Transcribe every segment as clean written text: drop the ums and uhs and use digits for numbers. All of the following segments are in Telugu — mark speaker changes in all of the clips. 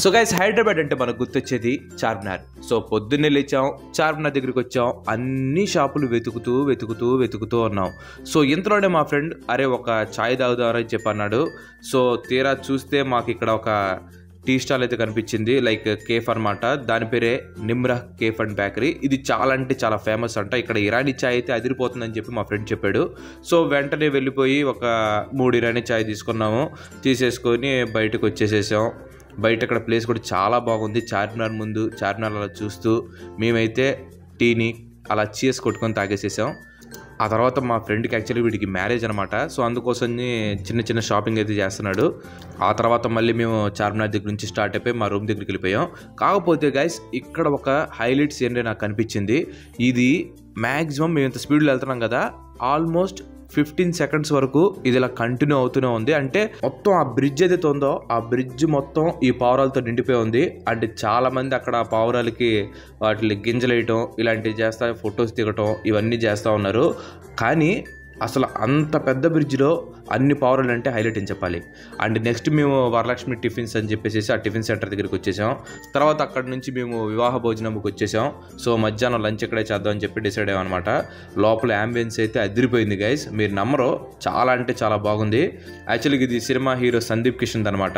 Speaker 1: సో గైస్ హైదరాబాద్ అంటే మనకు గుర్తొచ్చేది చార్మినార్. సో పొద్దున్నే లేచాం, చార్మినార్ దగ్గరికి వచ్చాం, అన్ని షాపులు వెతుకుతూ ఉన్నాం. సో ఇంతలోనే మా ఫ్రెండ్ అరే ఒక ఛాయ్ తాగుదామని చెప్పి అన్నాడు. సో తీరా చూస్తే మాకు ఇక్కడ ఒక టీ స్టాల్ అయితే కనిపించింది, లైక్ కేఫ్ అనమాట. దాని పేరే నిమ్రా కేఫ్ అండ్ బేకరీ. ఇది చాలా అంటే చాలా ఫేమస్ అంట. ఇక్కడ ఇరానీ ఛాయ్ అయితే అదిరిపోతుందని చెప్పి మా ఫ్రెండ్ చెప్పాడు. సో వెంటనే వెళ్ళిపోయి ఒక 3 ఇరానీ ఛాయ్ తీసుకున్నాము. తీసేసుకొని బయటకు వచ్చేసేసాం. బయట ఇక్కడ ప్లేస్ కూడా చాలా బాగుంది. చార్మినార్ ముందు చార్మినార్ అలా చూస్తూ మేమైతే టీని అలా చీస్ కొట్టుకొని తాగేసేసాం. ఆ తర్వాత మా ఫ్రెండ్కి యాక్చువల్లీ వీడికి మ్యారేజ్ అనమాట. సో అందుకోసం చిన్న షాపింగ్ అయితే చేస్తున్నాడు. ఆ తర్వాత మళ్ళీ మేము చార్మినార్ దగ్గర నుంచి స్టార్ట్ అయిపోయి మా రూమ్ దగ్గరికి వెళ్ళిపోయాం. కాకపోతే గైస్ ఇక్కడ ఒక హైలైట్స్ ఏంటంటే నాకు కనిపించింది. ఇది మ్యాక్సిమం మేము ఇంత స్పీడ్లో వెళ్తున్నాం కదా, ఆల్మోస్ట్ 15 సెకండ్స్ వరకు ఇది ఇలా కంటిన్యూ అవుతూనే ఉంది. అంటే మొత్తం ఆ బ్రిడ్జ్ ఏదైతే ఉందో ఆ బ్రిడ్జ్ మొత్తం ఈ పావురాలతో నిండిపోయి ఉంది. అంటే చాలా మంది అక్కడ ఆ పావురాలకి వాటి గింజలు వేయటం ఇలాంటివి చేస్తా, ఫొటోస్ దిగటం ఇవన్నీ చేస్తూ ఉన్నారు. కానీ అసలు అంత పెద్ద బ్రిడ్జ్లో అన్ని పావురాలు అంటే హైలైట్ అని చెప్పాలి. అండ్ నెక్స్ట్ మేము వరలక్ష్మి టిఫిన్స్ అని చెప్పేసి ఆ టిఫిన్ సెంటర్ దగ్గరికి వచ్చేసాం. తర్వాత అక్కడ నుంచి మేము వివాహ భోజనంకి వచ్చేసాం. సో మధ్యాహ్నం లంచ్ ఇక్కడే చేద్దామని చెప్పి డిసైడ్ అయ్యామన్నమాట. లోపల అంబియన్స్ అయితే అదిరిపోయింది గైస్, మీరు నమ్మరు, చాలా అంటే చాలా బాగుంది. యాక్చువల్గా ఇది సినిమా హీరో సందీప్ కిషన్ అనమాట.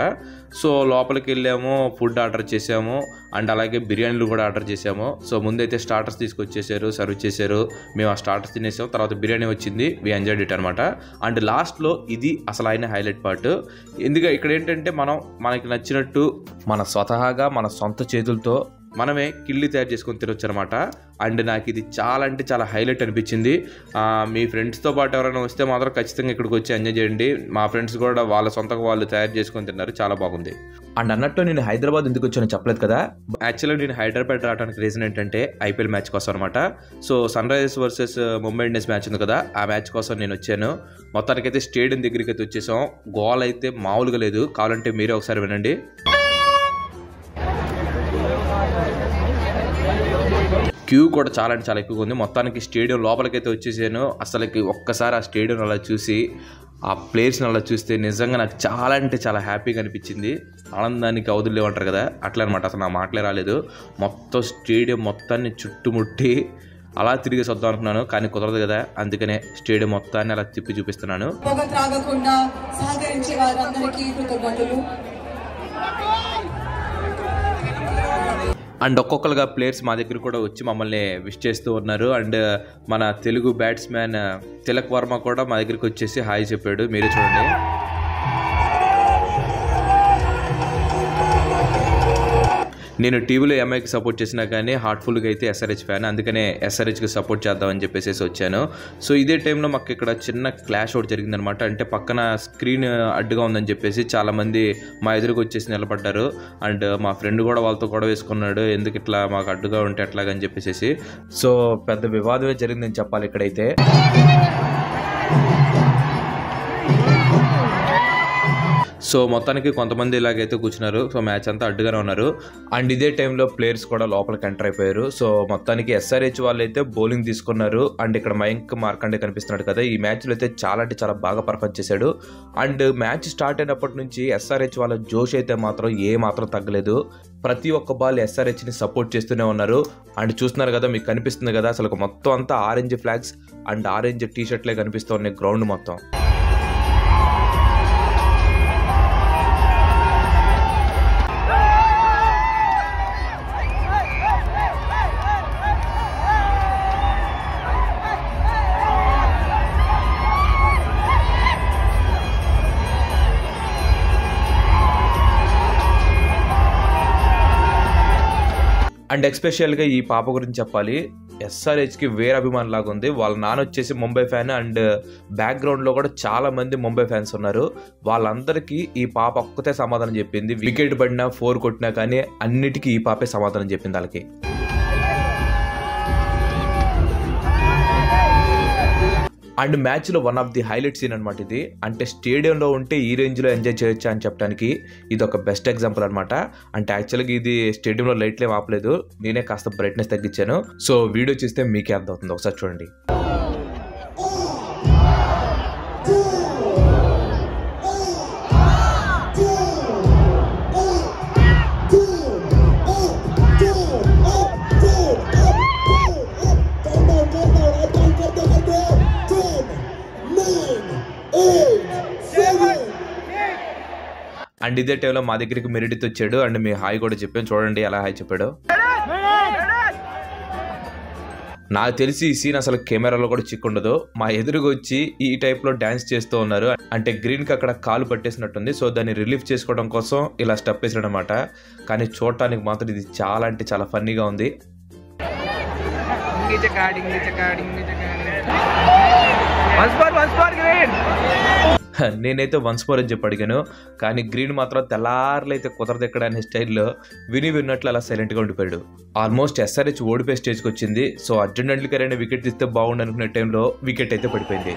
Speaker 1: సో లోపలికి వెళ్ళాము, ఫుడ్ ఆర్డర్ చేసాము అండ్ అలాగే బిర్యానీలు కూడా ఆర్డర్ చేసాము. సో ముందైతే స్టార్టర్స్ తీసుకొచ్చేసారు, సర్వ్ చేశారు. మేము ఆ స్టార్టర్స్ తినేసాం. తర్వాత బిర్యానీ వచ్చింది, వి ఎంజాయ్డ్ ఇట్ అనమాట. అండ్ లాస్ట్లో ఇది అసలు అయిన హైలైట్ పార్ట్. ఎందుకంటే ఇక్కడ ఏంటంటే మనకి నచ్చినట్టు మన స్వతహాగా మన సొంత చేతులతో మనమే కిళ్ళి తయారు చేసుకొని తినొచ్చు అనమాట. అండ్ నాకు ఇది చాలా అంటే చాలా హైలైట్ అనిపించింది. మీ ఫ్రెండ్స్తో పాటు ఎవరైనా వస్తే మాత్రం ఖచ్చితంగా ఇక్కడికి వచ్చి ఎంజాయ్ చేయండి. మా ఫ్రెండ్స్ కూడా వాళ్ళ సొంతంగా వాళ్ళు తయారు చేసుకొని తిన్నారు, చాలా బాగుంది. అండ్ అన్నట్టు నేను హైదరాబాద్ ఎందుకు వచ్చానో చెప్పలేదు కదా. యాక్చువల్గా నేను హైదరాబాద్ రావడానికి రీజన్ ఏంటంటే ఐపీఎల్ మ్యాచ్ కోసం అనమాట. So Sunrisers versus Mumbai Indians match ఉంది కదా, ఆ మ్యాచ్ కోసం నేను వచ్చాను. మొత్తానికైతే స్టేడియం దగ్గరికి అయితే వచ్చేసాం. గోల్ అయితే మామూలుగా లేదు, కావాలంటే మీరే ఒకసారి వినండి. క్యూ కూడా చాలా అంటే చాలా ఎక్కువగా ఉంది. మొత్తానికి స్టేడియం లోపలికైతే వచ్చేసాను. అసలుకి ఒక్కసారి ఆ స్టేడియం అలా చూసి ఆ ప్లేయర్స్ని అలా చూస్తే నిజంగా నాకు చాలా అంటే చాలా హ్యాపీగా అనిపించింది. ఆనందానికి అవధులు లేవంటారు కదా, అట్లా అనమాట. అసలు నా మాటలే రాలేదు. మొత్తం స్టేడియం మొత్తాన్ని చుట్టుముట్టి అలా తిరిగేసి వద్దాం అనుకున్నాను, కానీ కుదరదు కదా. అందుకనే స్టేడియం మొత్తాన్ని అలా తిప్పి చూపిస్తున్నాను. అండ్ ఒక్కొక్కరుగా ప్లేయర్స్ మా దగ్గర కూడా వచ్చి మమ్మల్ని విష్ చేస్తూ ఉన్నారు. అండ్ మన తెలుగు బ్యాట్స్మెన్ తిలక్ వర్మ కూడా మా దగ్గరికి వచ్చేసి హాయ్ చెప్పాడు, మీరే చూడండి. నేను టీవీలో ఎంఐకి సపోర్ట్ చేసినా కానీ హార్ట్ఫుల్గా అయితే ఎస్ఆర్హెచ్ ఫ్యాన్, అందుకనే ఎస్ఆర్హెచ్కి సపోర్ట్ చేద్దామని చెప్పేసి వచ్చాను. సో ఇదే టైంలో మాకు ఇక్కడ చిన్న క్లాష్ ఒకటి జరిగిందనమాట. అంటే పక్కన స్క్రీన్ అడ్డుగా ఉందని చెప్పేసి చాలామంది మా ఎదురుకు వచ్చేసి నిలబడ్డారు. అండ్ మా ఫ్రెండ్ కూడా వాళ్ళతో గొడవ వేసుకున్నాడు, ఎందుకు ఇట్లా మాకు అడ్డుగా ఉంటే ఎట్లాగని చెప్పేసి. సో పెద్ద వివాదమే జరిగిందని చెప్పాలి ఇక్కడైతే. సో మొత్తానికి కొంతమంది ఇలాగైతే కూర్చున్నారు. సో మ్యాచ్ అంతా అడ్డుగానే ఉన్నారు. అండ్ ఇదే టైంలో ప్లేయర్స్ కూడా లోపలికి ఎంటర్ అయిపోయారు. సో మొత్తానికి ఎస్ఆర్హెచ్ వాళ్ళు అయితే బౌలింగ్ తీసుకున్నారు. అండ్ ఇక్కడ మయాంక్ మార్కండే కనిపిస్తున్నాడు కదా, ఈ మ్యాచ్లో అయితే చాలా అంటే చాలా బాగా పర్ఫార్మ్ చేశాడు. అండ్ మ్యాచ్ స్టార్ట్ అయినప్పటి నుంచి ఎస్ఆర్హెచ్ వాళ్ళ జోష్ అయితే మాత్రం ఏ మాత్రం తగ్గలేదు. ప్రతి ఒక్క బాల్ ఎస్ఆర్హెచ్ని సపోర్ట్ చేస్తూనే ఉన్నారు. అండ్ చూస్తున్నారు కదా, మీకు కనిపిస్తుంది కదా, అసలు మొత్తం అంతా ఆరెంజ్ ఫ్లాగ్స్ అండ్ ఆరెంజ్ టీ షర్ట్లే కనిపిస్తూ ఉన్నాయి గ్రౌండ్ మొత్తం. అండ్ ఎస్పెషల్గా ఈ పాప గురించి చెప్పాలి. ఎస్ఆర్హెచ్కి వేరే అభిమానం లాగా ఉంది. వాళ్ళ నాన్న వచ్చేసి ముంబై ఫ్యాన్. అండ్ బ్యాక్గ్రౌండ్లో కూడా చాలా మంది ముంబై ఫ్యాన్స్ ఉన్నారు. వాళ్ళందరికీ ఈ పాప ఒక్కతే సమాధానం చెప్పింది. వికెట్ పడినా 4 కొట్టినా కానీ అన్నిటికీ ఈ పాపే సమాధానం చెప్పింది వాళ్ళకి. అండ్ మ్యాచ్లో one of the highlight scene అనమాట ఇది. అంటే స్టేడియంలో ఉంటే ఈ రేంజ్లో ఎంజాయ్ చేయొచ్చా అని చెప్పడానికి ఇది ఒక బెస్ట్ ఎగ్జాంపుల్ అనమాట. అంటే యాక్చువల్గా ఇది స్టేడియంలో లైట్లే ఆపలేదు, నేనే కాస్త బ్రైట్నెస్ తగ్గించాను. సో వీడియో చూస్తే మీకే అర్థమవుతుంది, ఒకసారి చూడండి. అండ్ ఇదే టైంలో మా దగ్గరికి మెరిడిత్ వచ్చాడు అండ్ మీ హాయ్ కూడా చెప్పాను, చూడండి ఎలా హాయ్ చెప్పాడు. నాకు తెలిసి ఈ సీన్ అసలు కెమెరాలో కూడా చిక్కుండదు. మా ఎదురుగా వచ్చి ఈ టైప్లో డ్యాన్స్ చేస్తూ ఉన్నారు. అంటే గ్రీన్కి అక్కడ కాలు పట్టేసినట్టుంది, సో దాన్ని రిలీఫ్ చేసుకోవడం కోసం ఇలా స్టెప్ వేసాడు అనమాట. కానీ చూడటానికి మాత్రం ఇది చాలా అంటే చాలా ఫన్నీగా ఉంది. నేనైతే వన్స్ మోర్ అని చెప్పి అడిగాను, కానీ గ్రీన్ మాత్రం తెల్లారులైతే కుదరదు ఎక్కడ అనే స్టైల్లో విన్నట్లు అలా సైలెంట్గా ఉండిపోయాడు. ఆల్మోస్ట్ SRH ఓడిపోయే స్టేజ్కి వచ్చింది. సో అర్జెంట్ కరైనా వికెట్ తీస్తే బాగుండు అనుకునే టైంలో వికెట్ అయితే పడిపోయింది.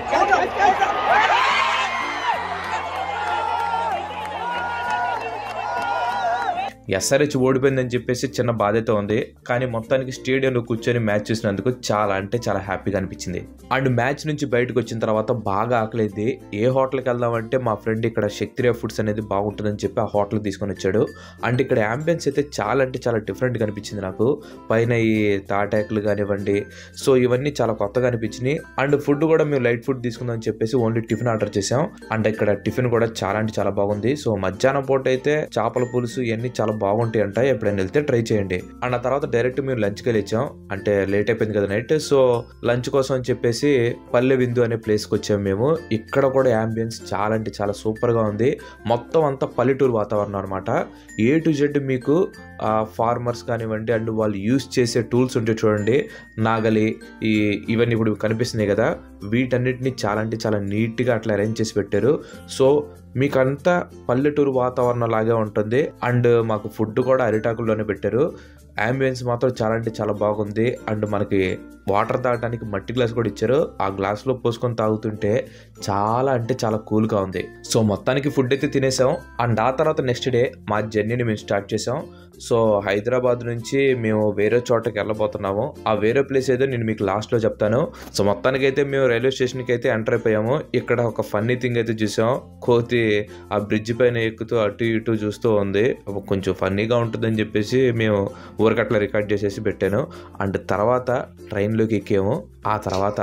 Speaker 1: SRH ఓడిపోయిందని చెప్పేసి చిన్న బాధ అయితే ఉంది, కానీ మొత్తానికి స్టేడియంలో కూర్చొని మ్యాచ్ చూసినందుకు చాలా అంటే చాలా హ్యాపీగా అనిపించింది. అండ్ మ్యాచ్ నుంచి బయటకు వచ్చిన తర్వాత బాగా ఆకలింది. ఏ హోటల్కి వెళ్దామంటే మా ఫ్రెండ్ ఇక్కడ శక్తిరియా ఫుడ్స్ అనేది బాగుంటుందని చెప్పి ఆ హోటల్కి తీసుకొని వచ్చాడు. అండ్ ఇక్కడ యాంబియన్స్ అయితే చాలా అంటే చాలా డిఫరెంట్గా అనిపించింది నాకు. పైన ఈ తాటాకులు కానివ్వండి, సో ఇవన్నీ చాలా కొత్తగా అనిపించినాయి. అండ్ ఫుడ్ కూడా మేము లైట్ ఫుడ్ తీసుకుందామని చెప్పేసి ఓన్లీ టిఫిన్ ఆర్డర్ చేసాం. అండ్ ఇక్కడ టిఫిన్ కూడా చాలా అంటే చాలా బాగుంది. సో మధ్యాహ్నం పూట అయితే చేపల పులుసు ఇవన్నీ చాలా బాగుంటాయి అంట, ఎప్పుడైనా వెళ్తే ట్రై చేయండి. అండ్ ఆ తర్వాత డైరెక్ట్ మేము లంచ్కి వెళ్ళాం. అంటే లేట్ అయిపోయింది కదా నైట్, సో లంచ్ కోసం అని చెప్పేసి పల్లె విందు అనే ప్లేస్కి వచ్చాము మేము. ఇక్కడ కూడా యాంబియన్స్ చాలా అంటే చాలా సూపర్గా ఉంది. మొత్తం అంతా పల్లెటూరు వాతావరణం అనమాట. A to Z మీకు ఫార్మర్స్ కానివ్వండి అండ్ వాళ్ళు యూస్ చేసే టూల్స్ ఉంటే చూడండి, నాగలి ఇవన్నీ ఇప్పుడు కనిపిస్తున్నాయి కదా, వీటన్నిటిని చాలా అంటే చాలా నీట్గా అట్లా అరేంజ్ చేసి పెట్టారు. సో మీకు అంతా పల్లెటూరు వాతావరణం లాగే ఉంటుంది. అండ్ మాకు ఫుడ్ కూడా అరిటాకుల్లోనే పెట్టారు. యాంబియన్స్ మాత్రం చాలా అంటే చాలా బాగుంది. అండ్ మనకి వాటర్ తాగడానికి మట్టి గ్లాస్ కూడా ఇచ్చారు. ఆ గ్లాస్లో పోసుకొని తాగుతుంటే చాలా అంటే చాలా కూల్గా ఉంది. సో మొత్తానికి ఫుడ్ అయితే తినేసాం. అండ్ ఆ తర్వాత నెక్స్ట్ డే మా జర్నీని మేము స్టార్ట్ చేసాం. సో హైదరాబాద్ నుంచి మేము వేరే చోటకి వెళ్ళబోతున్నాము. ఆ వేరే ప్లేస్ ఏదో నేను మీకు లాస్ట్లో చెప్తాను. సో మొత్తానికి అయితే మేము రైల్వే స్టేషన్కి అయితే ఎంటర్ అయిపోయాము. ఇక్కడ ఒక ఫన్నీ థింగ్ అయితే చూసాం. కోతి ఆ బ్రిడ్జ్ పైన ఎక్కుతూ అటు ఇటు చూస్తూ ఉంది. కొంచెం ఫన్నీగా ఉంటుందని చెప్పేసి మేము ఊరికట్లా రికార్డ్ చేసేసి పెట్టాను. అండ్ తర్వాత ట్రైన్లోకి ఎక్కాము. ఆ తర్వాత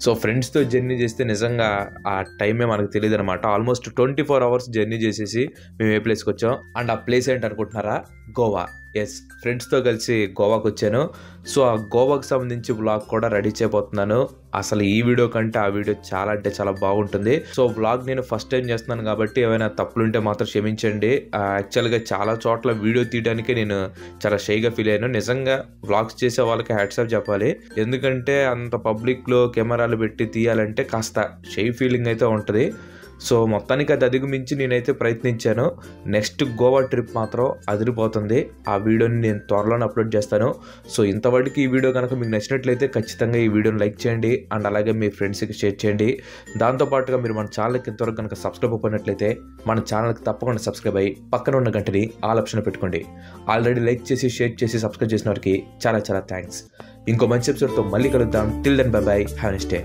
Speaker 1: సో ఫ్రెండ్స్ తో జర్నీ చేస్తే నిజంగా ఆ టైమే మనకు తెలియదు అనమాట. ఆల్మోస్ట్ 24 hours జర్నీ చేసేసి మేము ఏ ప్లేస్కి వచ్చాం. అండ్ ఆ ప్లేస్ ఏంటి అనుకుంటున్నారా? గోవా. ఎస్, ఫ్రెండ్స్తో కలిసి గోవాకి వచ్చాను. సో ఆ గోవాకి సంబంధించి వ్లాగ్ కూడా రెడీ చేయబోతున్నాను. అసలు ఈ వీడియో కంటే ఆ వీడియో చాలా అంటే చాలా బాగుంటుంది. సో వ్లాగ్ నేను ఫస్ట్ టైం చేస్తున్నాను కాబట్టి ఏమైనా తప్పులుంటే మాత్రం క్షమించండి. యాక్చువల్గా చాలా చోట్ల వీడియో తీయడానికి నేను చాలా షైగా ఫీల్ అయ్యాను. నిజంగా వ్లాగ్స్ చేసే వాళ్ళకి హ్యాట్స్ ఆఫ్ చెప్పాలి. ఎందుకంటే అంత పబ్లిక్లో కెమెరాలు పెట్టి తీయాలంటే కాస్త షై ఫీలింగ్ అయితే ఉంటుంది. సో మొత్తానికి అది అధిగమించి నేనైతే ప్రయత్నించాను. నెక్స్ట్ గోవా ట్రిప్ మాత్రం అదిరిపోతుంది. ఆ వీడియోని నేను త్వరలోనే అప్లోడ్ చేస్తాను. సో ఇంతవరకు ఈ వీడియో కనుక మీకు నచ్చినట్లయితే ఖచ్చితంగా ఈ వీడియోని లైక్ చేయండి అండ్ అలాగే మీ ఫ్రెండ్స్కి షేర్ చేయండి. దాంతోపాటుగా మీరు మన ఛానల్కి ఇంతవరకు కనుక సబ్స్క్రైబ్ అయిపోయినట్లయితే మన ఛానల్కి తప్పకుండా సబ్స్క్రైబ్ అయ్యి పక్కన ఉన్న గంటని ఆల్ ఆప్షన్ పెట్టుకోండి. ఆల్రెడీ లైక్ చేసి షేర్ చేసి సబ్స్క్రైబ్ చేసిన వారికి చాలా చాలా థ్యాంక్స్. ఇంకో మంచి ఎపిసోడ్తో మళ్ళీ కలుద్దాం. Till then bye bye, have a nice day.